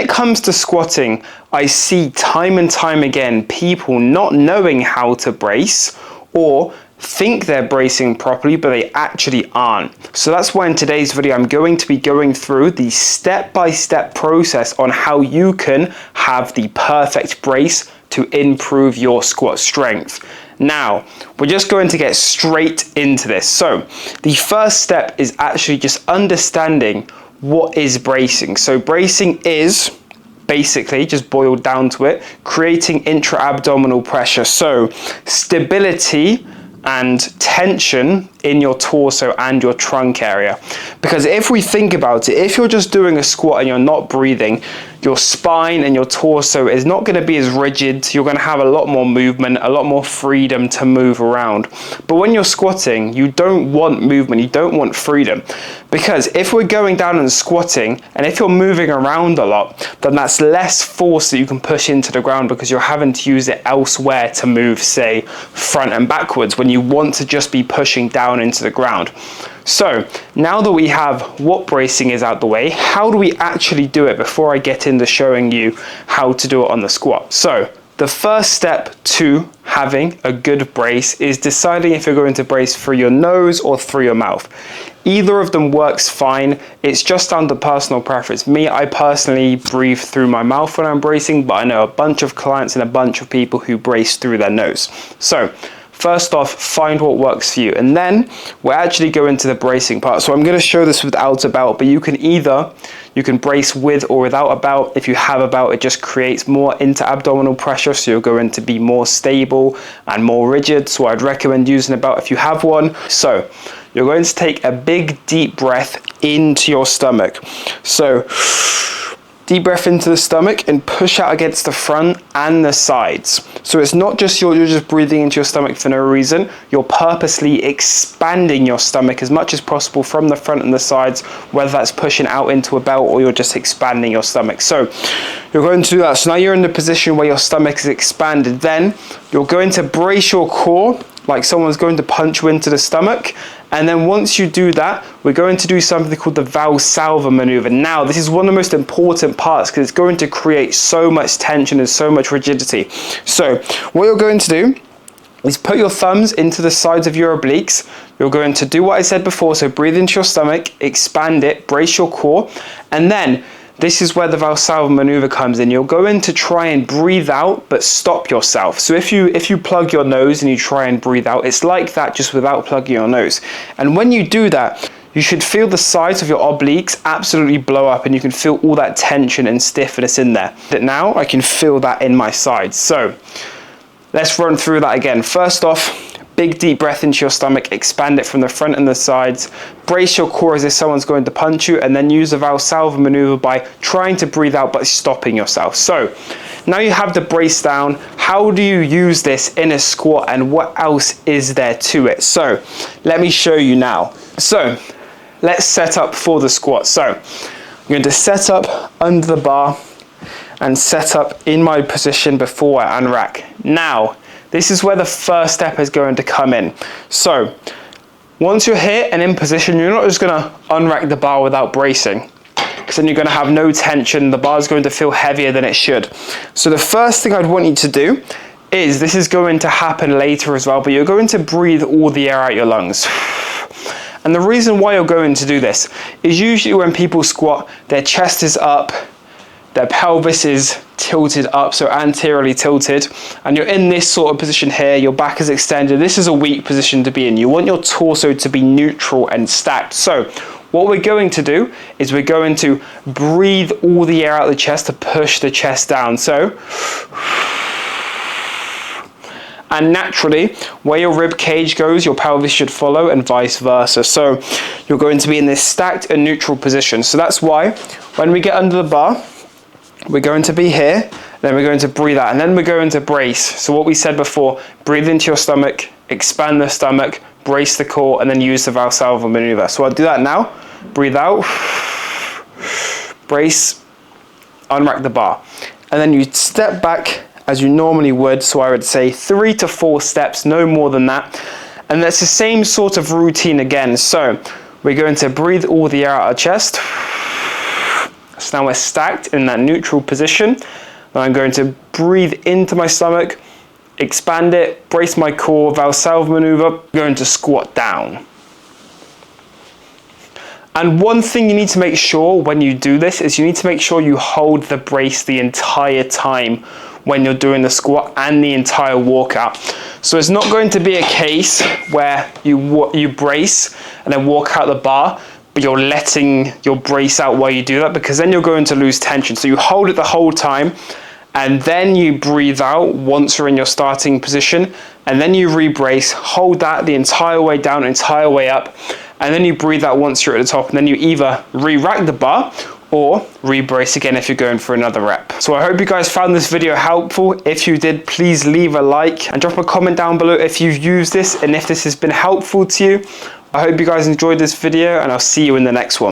it comes to squatting, I see time and time again people not knowing how to brace or think they're bracing properly, but they actually aren't. So that's why in today's video, I'm going to be going through the step-by-step process on how you can have the perfect brace to improve your squat strength. Now, we're just going to get straight into this. So the first step is actually just understanding what is bracing. So bracing is basically, just boiled down to it, creating intra-abdominal pressure. So stability and tension in your torso and your trunk area. Because if we think about it, if you're just doing a squat and you're not breathing, your spine and your torso is not going to be as rigid. You're going to have a lot more movement, a lot more freedom to move around. But when you're squatting, you don't want movement, you don't want freedom. Because if we're going down and squatting, and if you're moving around a lot, then that's less force that you can push into the ground because you're having to use it elsewhere to move, say, front and backwards, when you want to just be pushing down into the ground. So now that we have what bracing is out the way, how do we actually do it before I get into showing you how to do it on the squat? So the first step to having a good brace is deciding if you're going to brace through your nose or through your mouth. Either of them works fine. It's just down to personal preference. Me, I personally breathe through my mouth when I'm bracing, but I know a bunch of clients and a bunch of people who brace through their nose. So first off, find what works for you, and then we'll actually go into the bracing part. So I'm going to show this without a belt, but you can brace with or without a belt. If you have a belt, it just creates more inter-abdominal pressure, so you're going to be more stable and more rigid. So I'd recommend using a belt if you have one. So you're going to take a big deep breath into your stomach. So deep breath into the stomach and push out against the front and the sides. So it's not just you're just breathing into your stomach for no reason. You're purposely expanding your stomach as much as possible from the front and the sides, whether that's pushing out into a belt or you're just expanding your stomach. So you're going to do that. So now you're in the position where your stomach is expanded. Then you're going to brace your core like someone's going to punch you into the stomach. And then once you do that, we're going to do something called the Valsalva maneuver. Now, this is one of the most important parts because it's going to create so much tension and so much rigidity. So what you're going to do is put your thumbs into the sides of your obliques. You're going to do what I said before. So breathe into your stomach, expand it, brace your core, and then this is where the Valsalva maneuver comes in. You're going to try and breathe out, but stop yourself. So if you plug your nose and you try and breathe out, it's like that, just without plugging your nose. And when you do that, you should feel the sides of your obliques absolutely blow up, and you can feel all that tension and stiffness in there. But now I can feel that in my sides. So let's run through that again. First off, big deep breath into your stomach, expand it from the front and the sides, brace your core as if someone's going to punch you, and then use the Valsalva maneuver by trying to breathe out but stopping yourself. So now you have the brace down. How do you use this in a squat, and what else is there to it? So let me show you now. So let's set up for the squat. So I'm going to set up under the bar and set up in my position before I unrack. Now, this is where the first step is going to come in. So once you're here and in position, you're not just going to unrack the bar without bracing, because then you're going to have no tension. The bar is going to feel heavier than it should. So the first thing I'd want you to do is, this is going to happen later as well, but you're going to breathe all the air out your lungs. And the reason why you're going to do this is usually when people squat, their chest is up, their pelvis is tilted up, so anteriorly tilted, and you're in this sort of position here, your back is extended. This is a weak position to be in. You want your torso to be neutral and stacked. So what we're going to do is we're going to breathe all the air out of the chest to push the chest down. So, and naturally, where your rib cage goes, your pelvis should follow, and vice versa. So you're going to be in this stacked and neutral position. So that's why when we get under the bar, we're going to be here, then we're going to breathe out, and then we're going to brace. So what we said before, breathe into your stomach, expand the stomach, brace the core, and then use the Valsalva maneuver. So I'll do that now. Breathe out, brace, unrack the bar. And then you step back as you normally would. So I would say 3 to 4 steps, no more than that. And that's the same sort of routine again. So we're going to breathe all the air out of our chest. So now we're stacked in that neutral position. Now I'm going to breathe into my stomach, expand it, brace my core, Valsalva maneuver, going to squat down. And one thing you need to make sure when you do this is you need to make sure you hold the brace the entire time when you're doing the squat and the entire walkout. So it's not going to be a case where you brace and then walk out the bar, but you're letting your brace out while you do that, because then you're going to lose tension. So you hold it the whole time, and then you breathe out once you're in your starting position, and then you re-brace, hold that the entire way down, entire way up, and then you breathe out once you're at the top, and then you either re-rack the bar or re-brace again if you're going for another rep. So I hope you guys found this video helpful. If you did, please leave a like and drop a comment down below if you've used this and if this has been helpful to you. I hope you guys enjoyed this video, and I'll see you in the next one.